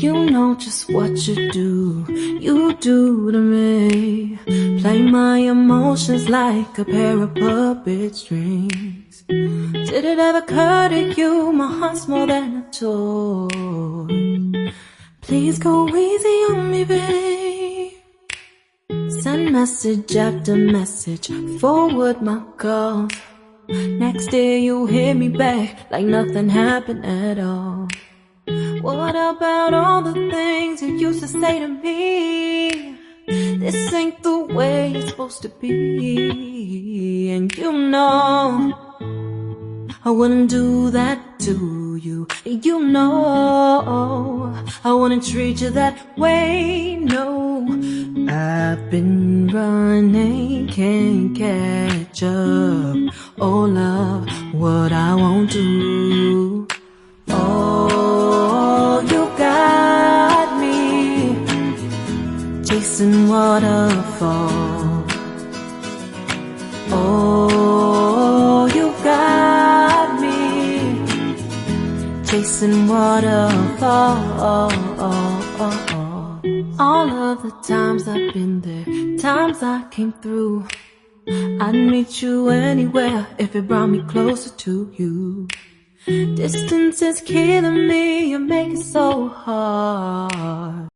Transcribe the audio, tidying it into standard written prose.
You know just what you do to me. Play my emotions like a pair of puppet strings. Did it ever occur to you my heart's more than a toy? Please go easy on me, babe. Send message after message, forward my calls. Next day you hit me back like nothing happened at all. What about all the things you used to say to me? This ain't the way it's supposed to be. And you know I wouldn't do that to you. You know I wouldn't treat you that way, no. I've been running, can't catch up. Oh love, what I won't do. Oh, you got me chasing waterfall. Oh, you got me chasing waterfall. All of the times I've been there, times I came through, I'd meet you anywhere if it brought me closer to you. Distance is killing me, you make it so hard.